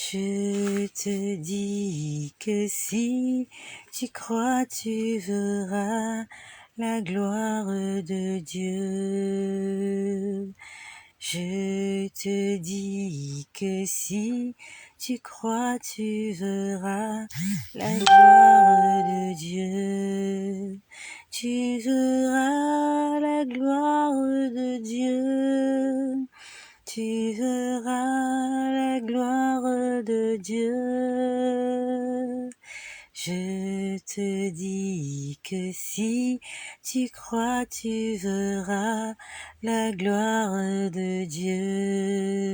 Je te dis que si tu crois, tu verras la gloire de Dieu. Je te dis que si tu crois, tu verras la gloire de Dieu. Tu verras la gloire de Dieu. Tu verras la gloire de Dieu. Je te dis que si tu crois, tu verras la gloire de Dieu.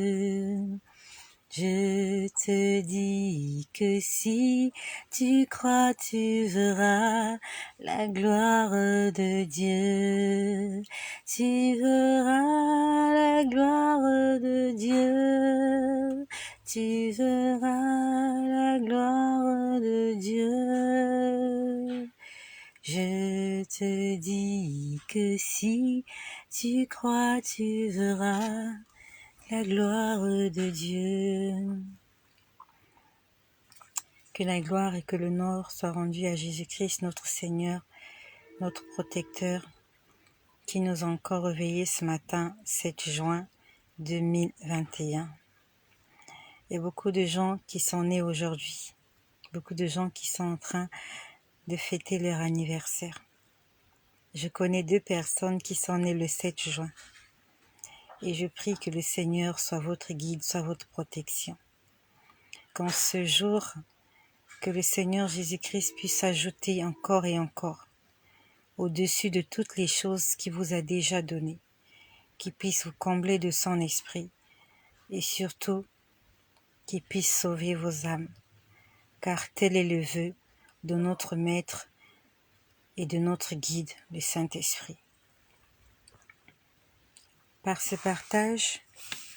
Je te dis que si tu crois, tu verras la gloire de Dieu. Tu verras la gloire de Dieu. Tu verras la gloire de Dieu. Je te dis que si tu crois, tu verras la gloire de Dieu. Que la gloire et que l'honneur soient rendus à Jésus-Christ, notre Seigneur, notre protecteur, qui nous a encore réveillés ce matin, 7 juin 2021. Il y a beaucoup de gens qui sont nés aujourd'hui, beaucoup de gens qui sont en train de fêter leur anniversaire. Je connais 2 personnes qui sont nées le 7 juin. Et je prie que le Seigneur soit votre guide, soit votre protection. Qu'en ce jour, que le Seigneur Jésus-Christ puisse ajouter encore et encore au-dessus de toutes les choses qu'il vous a déjà données, qu'il puisse vous combler de son esprit et surtout qu'il puisse sauver vos âmes, car tel est le vœu de notre Maître et de notre guide, le Saint-Esprit. Par ce partage,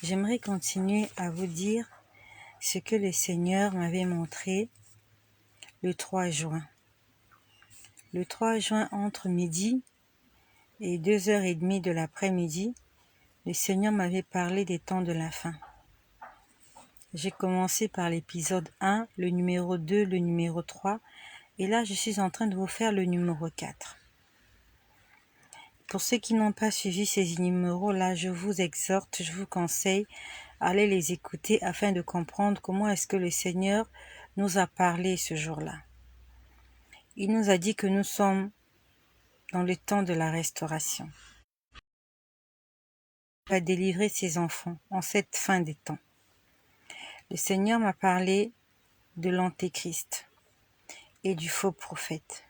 j'aimerais continuer à vous dire ce que le Seigneur m'avait montré le 3 juin. Le 3 juin, entre midi et 2h30 de l'après-midi, le Seigneur m'avait parlé des temps de la fin. J'ai commencé par l'épisode 1, le numéro 2, le numéro 3, et là je suis en train de vous faire le numéro 4. Pour ceux qui n'ont pas suivi ces numéros-là, je vous exhorte, je vous conseille à aller les écouter afin de comprendre comment est-ce que le Seigneur nous a parlé ce jour-là. Il nous a dit que nous sommes dans le temps de la restauration. Il va délivrer ses enfants en cette fin des temps. Le Seigneur m'a parlé de l'Antéchrist et du faux prophète.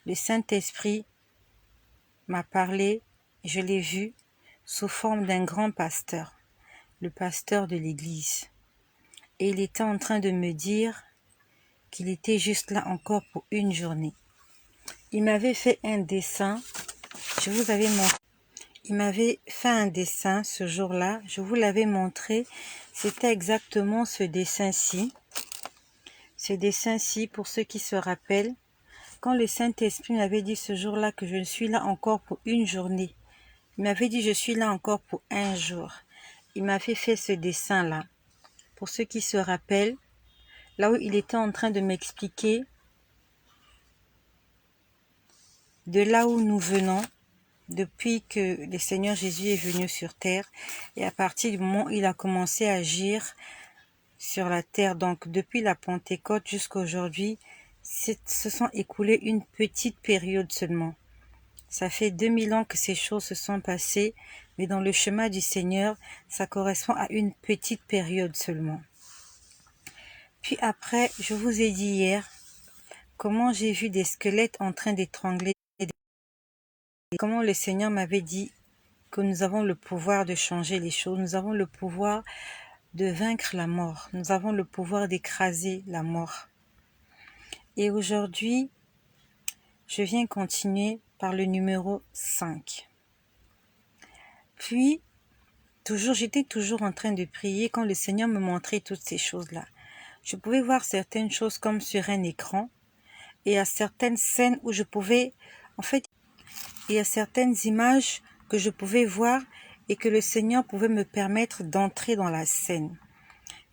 Le Saint-Esprit m'a parlé, je l'ai vu, sous forme d'un grand pasteur, le pasteur de l'Église. Et il était en train de me dire qu'il était juste là encore pour une journée. Il m'avait fait un dessin, je vous avais montré. Il m'avait fait un dessin ce jour-là, je vous l'avais montré, c'était exactement ce dessin-ci. Ce dessin-ci, pour ceux qui se rappellent, quand le Saint-Esprit m'avait dit ce jour-là que je suis là encore pour une journée, il m'avait dit je suis là encore pour un jour. Il m'avait fait ce dessin-là. Pour ceux qui se rappellent, là où il était en train de m'expliquer de là où nous venons, depuis que le Seigneur Jésus est venu sur terre, et à partir du moment où il a commencé à agir sur la terre, donc depuis la Pentecôte jusqu'à aujourd'hui, se sont écoulées une petite période seulement. Ça fait 2000 ans que ces choses se sont passées, mais dans le chemin du Seigneur, ça correspond à une petite période seulement. Puis après, je vous ai dit hier comment j'ai vu des squelettes en train d'étrangler, et comment le Seigneur m'avait dit que nous avons le pouvoir de changer les choses, nous avons le pouvoir de vaincre la mort, nous avons le pouvoir d'écraser la mort. Et aujourd'hui, je viens continuer par le numéro 5. Puis, j'étais toujours en train de prier quand le Seigneur me montrait toutes ces choses-là. Je pouvais voir certaines choses comme sur un écran, et à certaines scènes où je pouvais, il y a certaines images que je pouvais voir et que le Seigneur pouvait me permettre d'entrer dans la scène.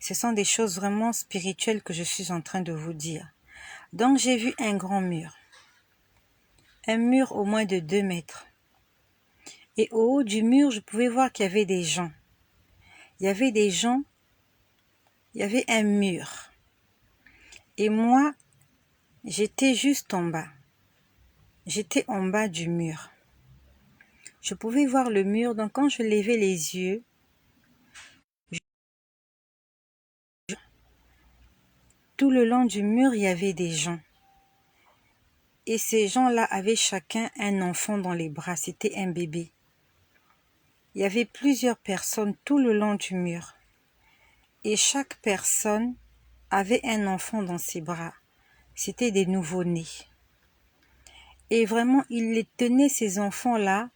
Ce sont des choses vraiment spirituelles que je suis en train de vous dire. Donc j'ai vu un grand mur. Un mur au moins de 2 mètres. Et au haut du mur, je pouvais voir qu'il y avait des gens. Il y avait des gens, il y avait un mur. Et moi, j'étais juste en bas. J'étais en bas du mur. Je pouvais voir le mur, donc quand je levais les yeux, tout le long du mur, il y avait des gens. Et ces gens-là avaient chacun un enfant dans les bras, c'était un bébé. Il y avait plusieurs personnes tout le long du mur. Et chaque personne avait un enfant dans ses bras. C'était des nouveau-nés. Et vraiment, il les tenait, ces enfants-là,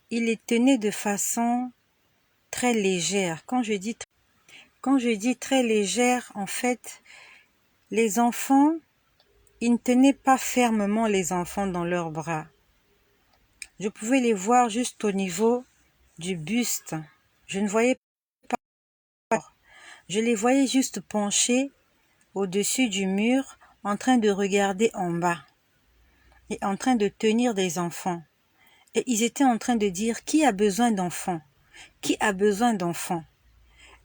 il les tenait de façon très légère. Quand je dis très légère, en fait, les enfants, ils ne tenaient pas fermement les enfants dans leurs bras. Je pouvais les voir juste au niveau du buste. Je ne voyais pas. Je les voyais juste penchés au-dessus du mur, en train de regarder en bas et en train de tenir des enfants. Et ils étaient en train de dire: qui a besoin d'enfants? Qui a besoin d'enfants?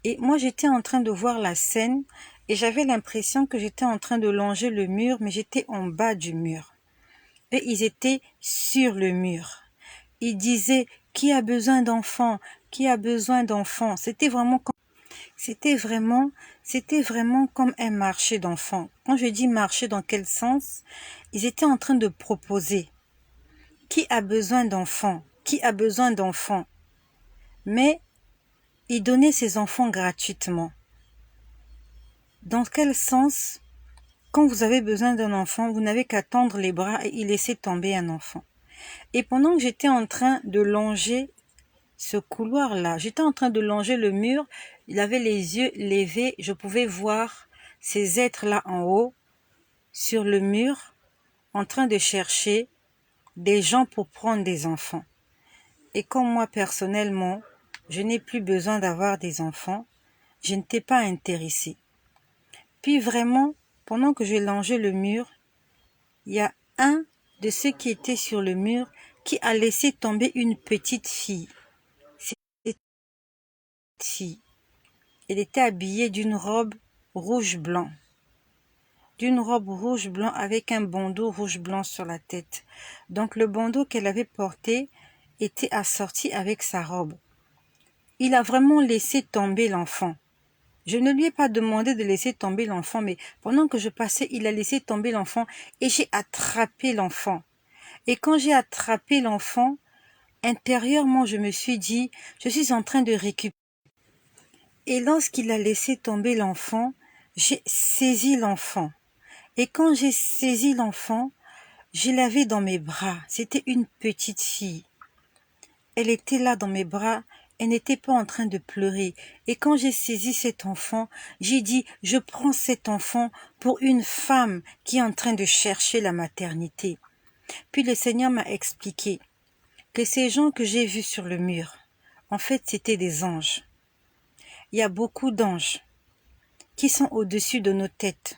Et moi, j'étais en train de voir la scène et j'avais l'impression que j'étais en train de longer le mur, mais j'étais en bas du mur. Et ils étaient sur le mur. Ils disaient: qui a besoin d'enfants? Qui a besoin d'enfants? C'était vraiment comme un marché d'enfants. Quand je dis marché, dans quel sens? Ils étaient en train de proposer: qui a besoin d'enfants? Qui a besoin d'enfants? Mais ils donnaient ces enfants gratuitement. Dans quel sens? Quand vous avez besoin d'un enfant, vous n'avez qu'à tendre les bras et y laisser tomber un enfant. Et pendant que j'étais en train de longer ce couloir-là, j'étais en train de longer le mur, il avait les yeux levés, je pouvais voir ces êtres-là en haut, sur le mur, en train de chercher des gens pour prendre des enfants. Et comme moi, personnellement, je n'ai plus besoin d'avoir des enfants, je n'étais pas intéressée. Puis vraiment, pendant que je longeais le mur, il y a un de ceux qui étaient sur le mur qui a laissé tomber une petite fille. Cette petite fille, elle était habillée d'une robe rouge-blanc. D'une robe rouge-blanc avec un bandeau rouge-blanc sur la tête. Donc le bandeau qu'elle avait porté était assorti avec sa robe. Il a vraiment laissé tomber l'enfant. Je ne lui ai pas demandé de laisser tomber l'enfant, mais pendant que je passais, il a laissé tomber l'enfant et j'ai attrapé l'enfant. Et quand j'ai attrapé l'enfant, intérieurement, je me suis dit: je suis en train de récupérer. Et lorsqu'il a laissé tomber l'enfant, j'ai saisi l'enfant. Et quand j'ai saisi l'enfant, je l'avais dans mes bras. C'était une petite fille. Elle était là dans mes bras. Elle n'était pas en train de pleurer. Et quand j'ai saisi cet enfant, j'ai dit: je prends cet enfant pour une femme qui est en train de chercher la maternité. Puis le Seigneur m'a expliqué que ces gens que j'ai vus sur le mur, en fait, c'étaient des anges. Il y a beaucoup d'anges qui sont au-dessus de nos têtes.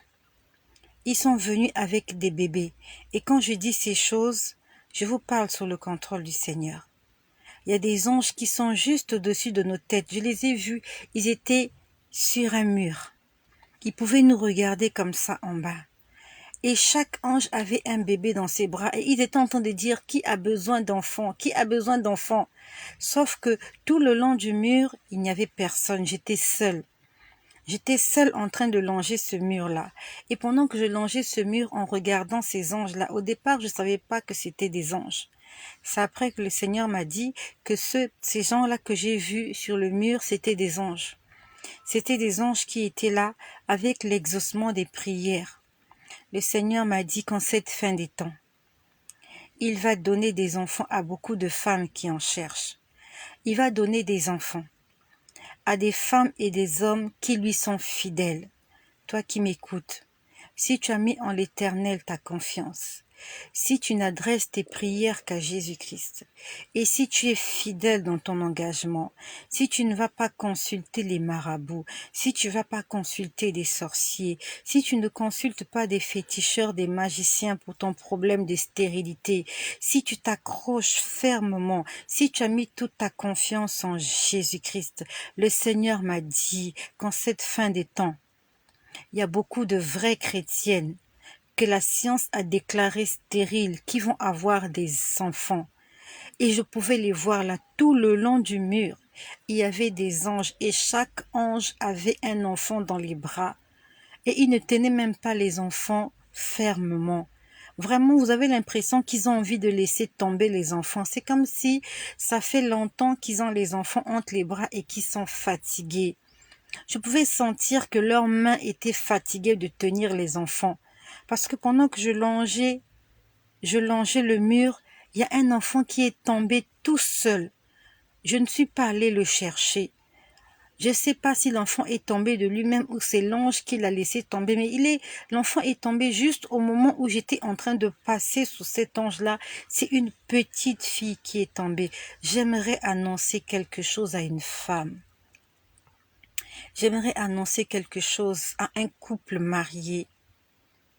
Ils sont venus avec des bébés. Et quand je dis ces choses, je vous parle sous le contrôle du Seigneur. Il y a des anges qui sont juste au-dessus de nos têtes. Je les ai vus, ils étaient sur un mur. Ils pouvaient nous regarder comme ça en bas. Et chaque ange avait un bébé dans ses bras et ils étaient en train de dire: qui a besoin d'enfants? Qui a besoin d'enfants? Sauf que tout le long du mur, il n'y avait personne. J'étais seule. J'étais seule en train de longer ce mur-là. Et pendant que je longeais ce mur en regardant ces anges-là, au départ, je ne savais pas que c'était des anges. C'est après que le Seigneur m'a dit que ces gens-là que j'ai vus sur le mur, c'était des anges. C'était des anges qui étaient là avec l'exaucement des prières. Le Seigneur m'a dit qu'en cette fin des temps, il va donner des enfants à beaucoup de femmes qui en cherchent. Il va donner des enfants à des femmes et des hommes qui lui sont fidèles. Toi qui m'écoutes, si tu as mis en l'Éternel ta confiance, si tu n'adresses tes prières qu'à Jésus-Christ, et si tu es fidèle dans ton engagement, si tu ne vas pas consulter les marabouts, si tu ne vas pas consulter des sorciers, si tu ne consultes pas des féticheurs, des magiciens pour ton problème de stérilité, si tu t'accroches fermement, si tu as mis toute ta confiance en Jésus-Christ, le Seigneur m'a dit qu'en cette fin des temps, il y a beaucoup de vraies chrétiennes que la science a déclarées stériles, qui vont avoir des enfants. Et je pouvais les voir là tout le long du mur. Il y avait des anges et chaque ange avait un enfant dans les bras. Et ils ne tenaient même pas les enfants fermement. Vraiment, vous avez l'impression qu'ils ont envie de laisser tomber les enfants. C'est comme si ça fait longtemps qu'ils ont les enfants entre les bras et qu'ils sont fatigués. Je pouvais sentir que leurs mains étaient fatiguées de tenir les enfants. Parce que pendant que je longeais le mur, il y a un enfant qui est tombé tout seul. Je ne suis pas allée le chercher. Je ne sais pas si l'enfant est tombé de lui-même ou c'est l'ange qui l'a laissé tomber, mais l'enfant est tombé juste au moment où j'étais en train de passer sous cet ange-là. C'est une petite fille qui est tombée. J'aimerais annoncer quelque chose à une femme. J'aimerais annoncer quelque chose à un couple marié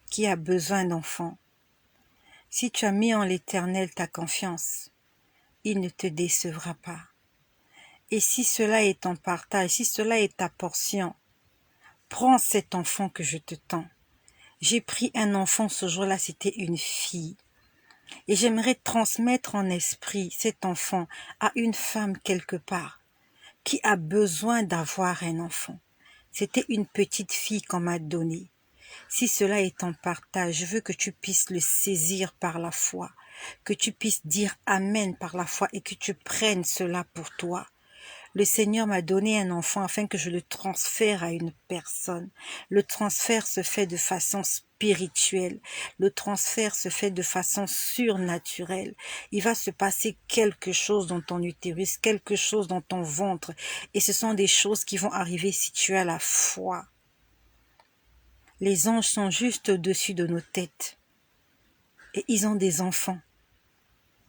qui a besoin d'enfants. Si tu as mis en l'Éternel ta confiance, il ne te décevra pas. Et si cela est ton partage, si cela est ta portion, prends cet enfant que je te tends. J'ai pris un enfant ce jour-là, c'était une fille. Et j'aimerais transmettre en esprit cet enfant à une femme quelque part qui a besoin d'avoir un enfant. C'était une petite fille qu'on m'a donnée. Si cela est ton partage, je veux que tu puisses le saisir par la foi, que tu puisses dire Amen par la foi et que tu prennes cela pour toi. Le Seigneur m'a donné un enfant afin que je le transfère à une personne. Le transfert se fait de façon spirituelle. Le transfert se fait de façon surnaturelle. Il va se passer quelque chose dans ton utérus, quelque chose dans ton ventre. Et ce sont des choses qui vont arriver si tu as la foi. Les anges sont juste au-dessus de nos têtes. Et ils ont des enfants.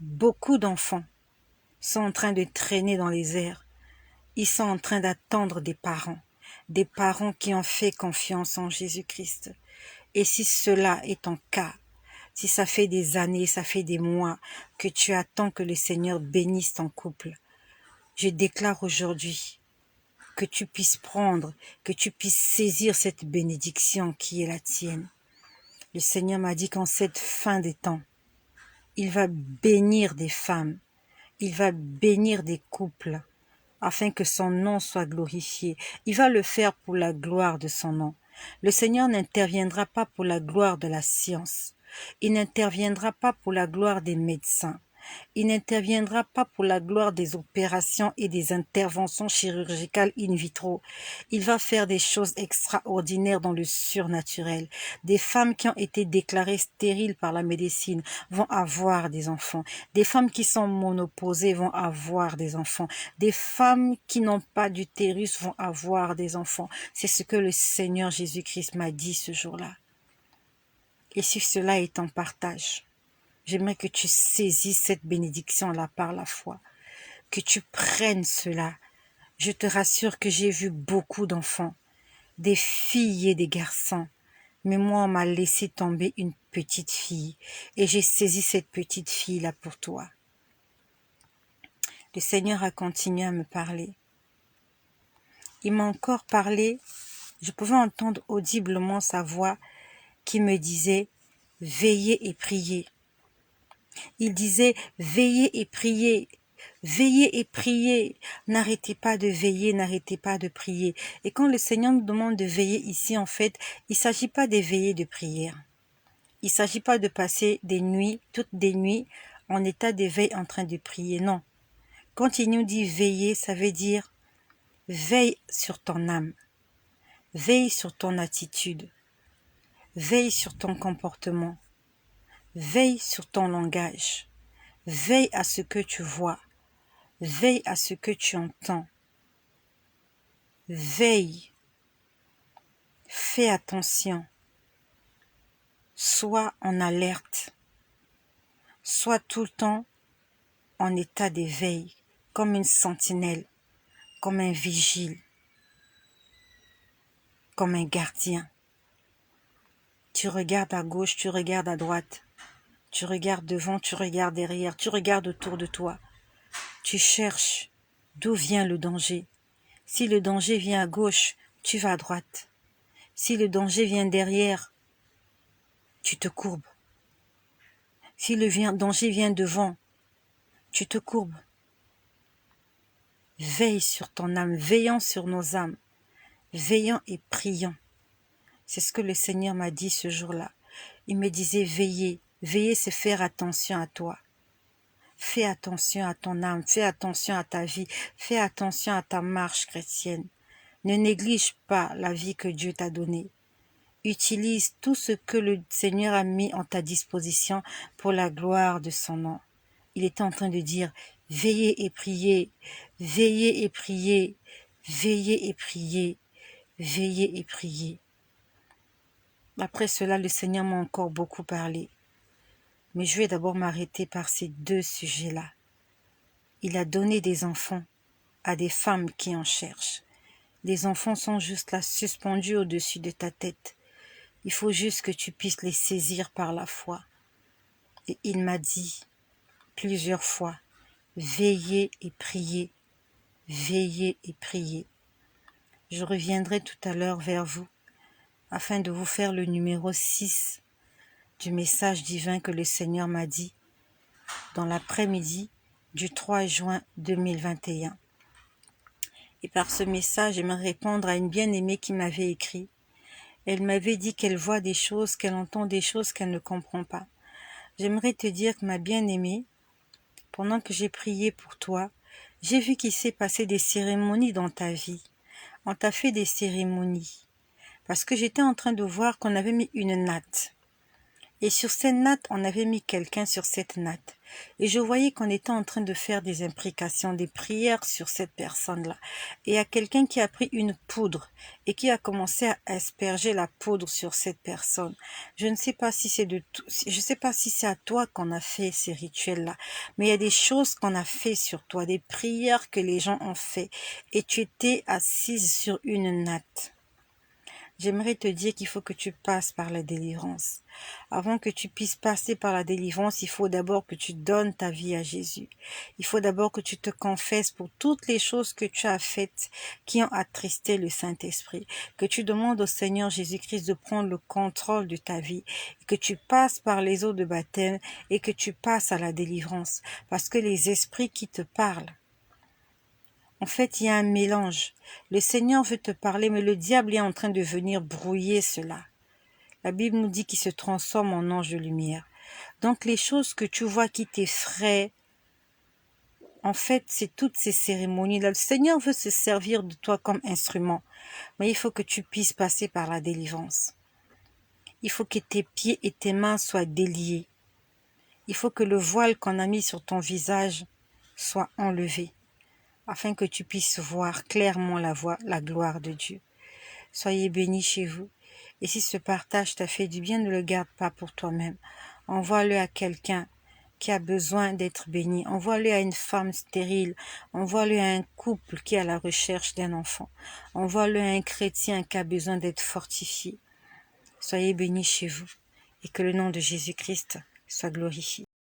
Beaucoup d'enfants sont en train de traîner dans les airs. Ils sont en train d'attendre des parents qui ont fait confiance en Jésus-Christ. Et si cela est ton cas, si ça fait des années, ça fait des mois que tu attends que le Seigneur bénisse ton couple, je déclare aujourd'hui que tu puisses prendre, que tu puisses saisir cette bénédiction qui est la tienne. Le Seigneur m'a dit qu'en cette fin des temps, il va bénir des femmes, il va bénir des couples, afin que son nom soit glorifié. Il va le faire pour la gloire de son nom. Le Seigneur n'interviendra pas pour la gloire de la science. Il n'interviendra pas pour la gloire des médecins. Il n'interviendra pas pour la gloire des opérations et des interventions chirurgicales in vitro. Il va faire des choses extraordinaires dans le surnaturel. Des femmes qui ont été déclarées stériles par la médecine vont avoir des enfants. Des femmes qui sont monopausées vont avoir des enfants. Des femmes qui n'ont pas d'utérus vont avoir des enfants. C'est ce que le Seigneur Jésus-Christ m'a dit ce jour-là. Et si cela est en partage, j'aimerais que tu saisisses cette bénédiction-là par la foi, que tu prennes cela. Je te rassure que j'ai vu beaucoup d'enfants, des filles et des garçons, mais moi on m'a laissé tomber une petite fille et j'ai saisi cette petite fille-là pour toi. Le Seigneur a continué à me parler. Il m'a encore parlé, je pouvais entendre audiblement sa voix qui me disait « Veillez et priez ». Il disait « Veillez et priez ». Veillez et priez, n'arrêtez pas de veiller, n'arrêtez pas de prier. Et quand le Seigneur nous demande de veiller ici, en fait, il ne s'agit pas de veiller de prière. Il ne s'agit pas de passer des nuits, toutes des nuits, en état d'éveil en train de prier. Non. Quand il nous dit veiller, ça veut dire veille sur ton âme, veille sur ton attitude, veille sur ton comportement, veille sur ton langage, veille à ce que tu vois, veille à ce que tu entends. Veille, fais attention, sois en alerte. Sois tout le temps en état d'éveil, comme une sentinelle, comme un vigile, comme un gardien. Tu regardes à gauche, tu regardes à droite, tu regardes devant, tu regardes derrière, tu regardes autour de toi. Tu cherches d'où vient le danger. Si le danger vient à gauche, tu vas à droite. Si le danger vient derrière, tu te courbes. Si le danger vient devant, tu te courbes. Veille sur ton âme, veillant sur nos âmes, veillant et priant. C'est ce que le Seigneur m'a dit ce jour-là. Il me disait veiller. Veiller, c'est faire attention à toi. Fais attention à ton âme, fais attention à ta vie, fais attention à ta marche chrétienne. Ne néglige pas la vie que Dieu t'a donnée. Utilise tout ce que le Seigneur a mis en ta disposition pour la gloire de son nom. Il était en train de dire, veillez et priez, veillez et priez, veillez et priez, veillez et priez. Après cela, le Seigneur m'a encore beaucoup parlé. Mais je vais d'abord m'arrêter par ces deux sujets-là. Il a donné des enfants à des femmes qui en cherchent. Les enfants sont juste là, suspendus au-dessus de ta tête. Il faut juste que tu puisses les saisir par la foi. Et il m'a dit plusieurs fois, veillez et priez, veillez et priez. Je reviendrai tout à l'heure vers vous afin de vous faire le numéro 6 du message divin que le Seigneur m'a dit dans l'après-midi du 3 juin 2021. Et par ce message, j'aimerais répondre à une bien-aimée qui m'avait écrit. Elle m'avait dit qu'elle voit des choses, qu'elle entend des choses qu'elle ne comprend pas. J'aimerais te dire que ma bien-aimée, pendant que j'ai prié pour toi, j'ai vu qu'il s'est passé des cérémonies dans ta vie. On t'a fait des cérémonies. Parce que j'étais en train de voir qu'on avait mis une natte. Et sur cette natte, on avait mis quelqu'un sur cette natte. Et je voyais qu'on était en train de faire des imprécations, des prières sur cette personne-là. Et il y a quelqu'un qui a pris une poudre et qui a commencé à asperger la poudre sur cette personne. Je ne sais pas si je sais pas si c'est à toi qu'on a fait ces rituels-là, mais il y a des choses qu'on a fait sur toi, des prières que les gens ont fait. Et tu étais assise sur une natte. J'aimerais te dire qu'il faut que tu passes par la délivrance. Avant que tu puisses passer par la délivrance, il faut d'abord que tu donnes ta vie à Jésus. Il faut d'abord que tu te confesses pour toutes les choses que tu as faites qui ont attristé le Saint-Esprit. Que tu demandes au Seigneur Jésus-Christ de prendre le contrôle de ta vie. Que tu passes par les eaux de baptême et que tu passes à la délivrance. Parce que les esprits qui te parlent, en fait, il y a un mélange. Le Seigneur veut te parler, mais le diable est en train de venir brouiller cela. La Bible nous dit qu'il se transforme en ange de lumière. Donc, les choses que tu vois qui t'effraient, en fait, c'est toutes ces cérémonies-là. Le Seigneur veut se servir de toi comme instrument, mais il faut que tu puisses passer par la délivrance. Il faut que tes pieds et tes mains soient déliés. Il faut que le voile qu'on a mis sur ton visage soit enlevé, afin que tu puisses voir clairement la gloire de Dieu. Soyez bénis chez vous. Et si ce partage t'a fait du bien, ne le garde pas pour toi-même. Envoie-le à quelqu'un qui a besoin d'être béni. Envoie-le à une femme stérile. Envoie-le à un couple qui est à la recherche d'un enfant. Envoie-le à un chrétien qui a besoin d'être fortifié. Soyez bénis chez vous et que le nom de Jésus-Christ soit glorifié.